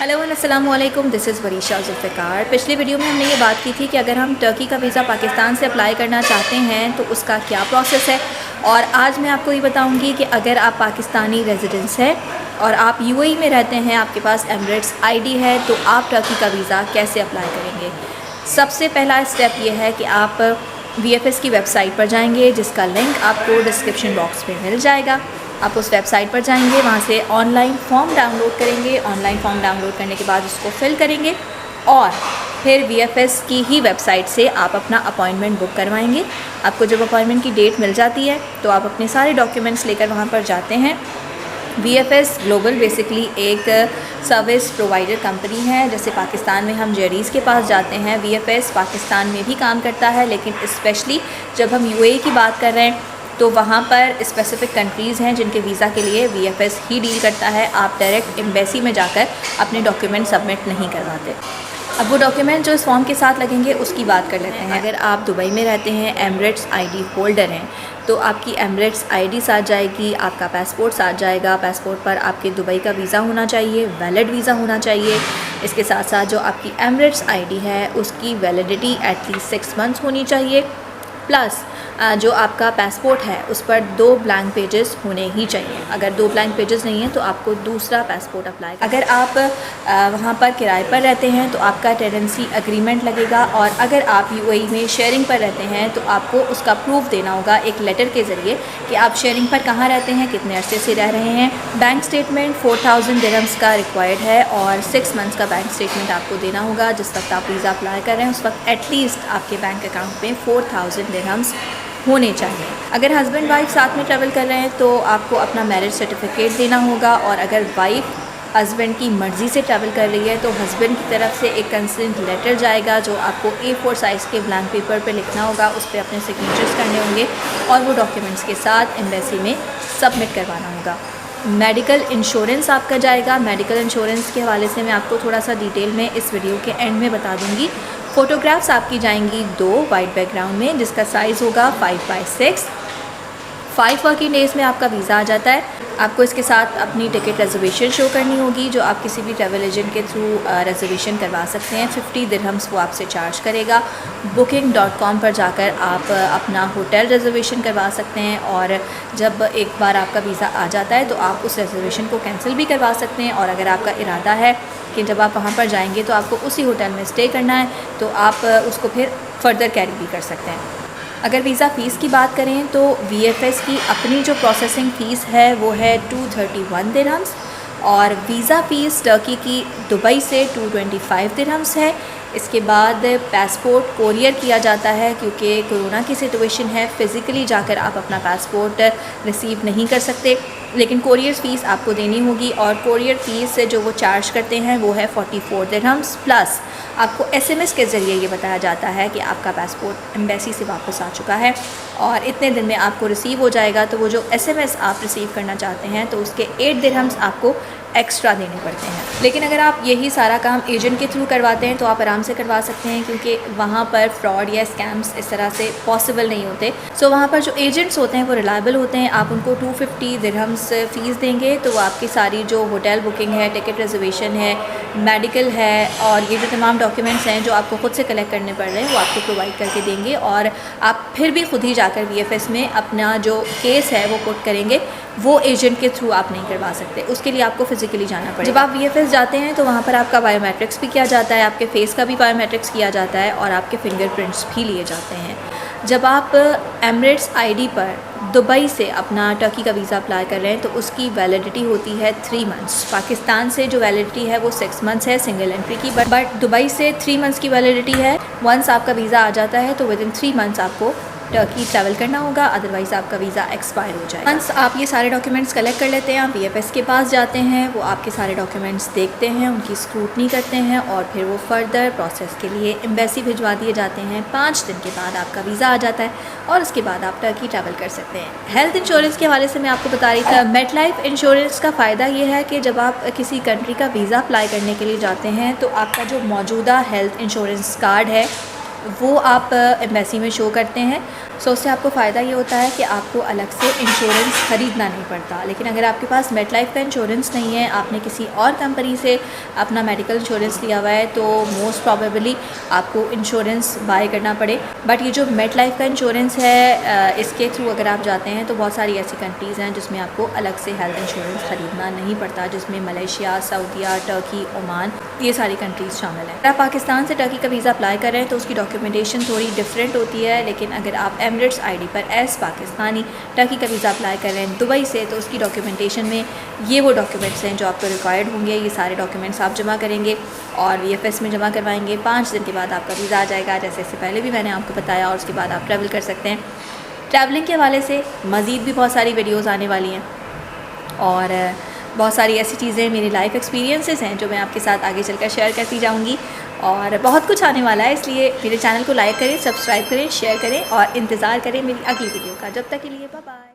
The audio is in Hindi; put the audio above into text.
हेलो एंड अस्सलाम वालेकुम, दिस इज़ वरीशा जुल्फ़िकार। पिछली वीडियो में हमने ये बात की थी कि अगर हम टर्की का वीज़ा पाकिस्तान से अप्लाई करना चाहते हैं तो उसका क्या प्रोसेस है। और आज मैं आपको ये बताऊंगी कि अगर आप पाकिस्तानी रेजिडेंस हैं और आप यूएई में रहते हैं, आपके पास एमिरेट्स आईडी है, तो आप टर्की का वीज़ा कैसे अप्लाई करेंगे। सबसे पहला स्टेप ये है कि आप VFS की वेबसाइट पर जाएंगे, जिसका लिंक आपको डिस्क्रिप्शन बॉक्स में मिल जाएगा। आप उस वेबसाइट पर जाएंगे, वहाँ से ऑनलाइन फॉर्म डाउनलोड करेंगे। ऑनलाइन फॉर्म डाउनलोड करने के बाद उसको फिल करेंगे और फिर VFS की ही वेबसाइट से आप अपना अपॉइंटमेंट बुक करवाएंगे। आपको जब अपॉइंटमेंट की डेट मिल जाती है तो आप अपने सारे डॉक्यूमेंट्स लेकर वहाँ पर जाते हैं। VFS ग्लोबल बेसिकली एक सर्विस प्रोवाइडर कंपनी है। जैसे पाकिस्तान में हम जेडीज़ के पास जाते हैं, VFS पाकिस्तान में भी काम करता है, लेकिन स्पेशली जब हम यूएई की बात कर रहे हैं तो वहाँ पर स्पेसिफ़िक कंट्रीज़ हैं जिनके वीज़ा के लिए VFS ही डील करता है। आप डायरेक्ट एम्बेसी में जाकर अपने डॉक्यूमेंट सबमिट नहीं करवाते। अब वो डॉक्यूमेंट जो इस फॉर्म के साथ लगेंगे उसकी बात कर लेते हैं। अगर आप दुबई में रहते हैं, एमिरेट्स आईडी होल्डर हैं, तो आपकी एमिरेट्स आईडी साथ जाएगी, आपका पासपोर्ट साथ जाएगा। पासपोर्ट पर आपके दुबई का वीज़ा होना चाहिए, वैलिड वीज़ा होना चाहिए। इसके साथ साथ जो आपकी एमिरेट्स आईडी है उसकी वैलिडिटी एटलीस्ट 6 मंथ्स होनी चाहिए। प्लस जो आपका पासपोर्ट है उस पर 2 ब्लैंक पेजेस होने ही चाहिए। अगर 2 ब्लैंक पेजेस नहीं हैं तो आपको दूसरा पासपोर्ट अप्लाई। अगर आप वहाँ पर किराए पर रहते हैं तो आपका टेनेंसी एग्रीमेंट लगेगा। और अगर आप यूएई में शेयरिंग पर रहते हैं तो आपको उसका प्रूफ देना होगा एक लेटर के ज़रिए कि आप शेयरिंग पर कहाँ रहते हैं, कितने अरसे से रह रहे हैं। बैंक स्टेटमेंट 4000 दिरहम्स का रिक्वायर्ड है और 6 मंथ्स का बैंक स्टेटमेंट आपको देना होगा। जिस वक्त आप वीज़ा अप्लाई कर रहे हैं उस वक्त एटलीस्ट आपके बैंक अकाउंट में 4000 दिरहम्स होने चाहिए। अगर हस्बैंड वाइफ साथ में ट्रैवल कर रहे हैं तो आपको अपना मैरिज सर्टिफिकेट देना होगा। और अगर वाइफ हस्बैंड की मर्ज़ी से ट्रैवल कर रही है तो हस्बैंड की तरफ से एक कंसेंट लेटर जाएगा जो आपको A4 साइज़ के ब्लैंक पेपर पे लिखना होगा। उस पर अपने सिग्नेचर्स करने होंगे और वो डॉक्यूमेंट्स के साथ एम्बेसी में सबमिट करवाना होगा। मेडिकल इंश्योरेंस आपका जाएगा। मेडिकल इंश्योरेंस के हवाले से मैं आपको थोड़ा सा डिटेल में इस वीडियो के एंड में बता दूंगी। फ़ोटोग्राफ्स आपकी जाएंगी 2 वाइट बैकग्राउंड में, जिसका साइज़ होगा 5x6। 5 वर्किंग डेज़ में आपका वीज़ा आ जाता है। आपको इसके साथ अपनी टिकट रिजर्वेशन शो करनी होगी, जो आप किसी भी ट्रैवल एजेंट के थ्रू रिजर्वेशन करवा सकते हैं। 50 दिरहम्स वो आपसे चार्ज करेगा। booking.com पर जाकर आप अपना होटल रिजर्वेशन करवा सकते हैं और जब एक बार आपका वीज़ा आ जाता है तो आप उस रिजर्वेशन को कैंसिल भी करवा सकते हैं। और अगर आपका इरादा है कि जब आप वहाँ पर जाएंगे तो आपको उसी होटल में स्टे करना है तो आप उसको फिर फर्दर कैरी भी कर सकते हैं। अगर वीज़ा फ़ीस की बात करें तो VFS की अपनी जो प्रोसेसिंग फ़ीस है वो है 231 दिरहम्स और वीज़ा फ़ीस टर्की की दुबई से 225 दिरहम्स है। इसके बाद पासपोर्ट कोरियर किया जाता है, क्योंकि कोरोना की सिचुएशन है, फ़िज़िकली जाकर आप अपना पासपोर्ट रिसीव नहीं कर सकते, लेकिन कोरियर फ़ीस आपको देनी होगी। और कोरियर फ़ीस जो वो चार्ज करते हैं वो है 44 दिरहम्स। प्लस आपको SMS के ज़रिए ये बताया जाता है कि आपका पासपोर्ट एम्बेसी से वापस आ चुका है और इतने दिन में आपको रिसीव हो जाएगा। तो वो जो SMS आप रिसीव करना चाहते हैं तो उसके 8 दिरहम्स आपको एक्स्ट्रा देने पड़ते हैं। लेकिन अगर आप यही सारा काम एजेंट के थ्रू करवाते हैं तो आप आराम से करवा सकते हैं, क्योंकि वहाँ पर फ्रॉड या स्कैम्स इस तरह से पॉसिबल नहीं होते। सो वहाँ पर जो एजेंट्स होते हैं वो रिलायबल होते हैं। आप उनको 250 दिरहम्स फ़ीस देंगे तो वो आपकी सारी जो होटल बुकिंग है, टिकट रिजर्वेशन है, मेडिकल है और ये जो तमाम डॉक्यूमेंट्स हैं जो आपको ख़ुद से कलेक्ट करने पड़ रहे हैं वो आपको प्रोवाइड करके देंगे। और आप फिर भी ख़ुद ही जाकर VFS में अपना जो केस है वो पुट करेंगे, वो एजेंट के थ्रू आप नहीं करवा सकते, उसके लिए आपको फ़िज़िकली जाना पड़ेगा। जब आप VFS जाते हैं तो वहाँ पर आपका बायोमेट्रिक्स भी किया जाता है, आपके फ़ेस का भी बायोमेट्रिक्स किया जाता है और आपके फिंगरप्रिंट्स भी लिए जाते हैं। जब आप एमिरेट्स आईडी पर दुबई से अपना टर्की का वीज़ा अप्लाई कर रहे हैं तो उसकी वैलिडिटी होती है 3 मंथ्स। पाकिस्तान से जो वैलिडिटी है वो 6 मंथ्स है सिंगल एंट्री की, बट दुबई से 3 मंथ्स की वैलिडिटी है। वंस आपका वीज़ा आ जाता है तो विदिन 3 मंथ्स आपको टर्की ट्रैवल करना होगा, अदरवाइज़ आपका वीज़ा एक्सपायर हो जाएगा। वंस आप ये सारे डॉक्यूमेंट्स कलेक्ट कर लेते हैं, आप VFS के पास जाते हैं, वो आपके सारे डॉक्यूमेंट्स देखते हैं, उनकी स्क्रूटनी करते हैं और फिर वो फर्दर प्रोसेस के लिए एम्बेसी भिजवा दिए जाते हैं। 5 दिन के बाद आपका वीज़ा आ जाता है और उसके बाद आप टर्की ट्रैवल कर सकते हैं। हेल्थ इंश्योरेंस के हवाले से मैं आपको बता रही थी, मेटलाइफ इंश्योरेंस का फ़ायदा ये है कि जब आप किसी कंट्री का वीज़ा अप्लाई करने के लिए जाते हैं तो आपका जो मौजूदा हेल्थ इंश्योरेंस कार्ड है वो आप एम्बेसी में शो करते हैं। सो उससे आपको फ़ायदा ये होता है कि आपको अलग से इंश्योरेंस ख़रीदना नहीं पड़ता। लेकिन अगर आपके पास मेटलाइफ का इंश्योरेंस नहीं है, आपने किसी और कंपनी से अपना मेडिकल इंश्योरेंस लिया हुआ है, तो मोस्ट प्रॉबेबली आपको इंश्योरेंस बाय करना पड़े। बट ये जो मेटलाइफ का इंश्योरेंस है, इसके थ्रू अगर आप जाते हैं तो बहुत सारी ऐसी कंट्रीज़ हैं जिसमें आपको अलग से हेल्थ इंश्योरेंस ख़रीदना नहीं पड़ता, जिसमें मलेशिया, सऊदीया, टर्की, ओमान, ये सारी कंट्रीज़ शामिल हैं। अगर आप पाकिस्तान से टर्की का वीज़ा अप्लाई कर रहे हैं तो उसकी डॉक्यूमेंटेशन थोड़ी डिफरेंट होती है। लेकिन अगर आप एमिरेट्स आईडी पर एस पाकिस्तानी टर्की का वीज़ा अप्लाई कर रहे हैं दुबई से, तो उसकी डॉक्यूमेंटेशन में ये वो डॉक्यूमेंट्स हैं जो आपको रिक्वायर्ड होंगे। ये सारे डॉक्यूमेंट्स आप जमा करेंगे और VFS में जमा करवाएंगे। 5 दिन के बाद आपका वीज़ा आ जाएगा, जैसे इससे पहले भी मैंने आपको बताया, और उसके बाद आप ट्रैवल कर सकते हैं। ट्रैवलिंग के हवाले से मज़ीद भी बहुत सारी वीडियोज़ आने वाली हैं और बहुत सारी ऐसी चीज़ें मेरी लाइफ एक्सपीरियंसेस हैं जो मैं आपके साथ आगे चलकर शेयर करती जाऊंगी, और बहुत कुछ आने वाला है। इसलिए मेरे चैनल को लाइक करें, सब्सक्राइब करें, शेयर करें और इंतज़ार करें मेरी अगली वीडियो का। जब तक के लिए बाय बाय।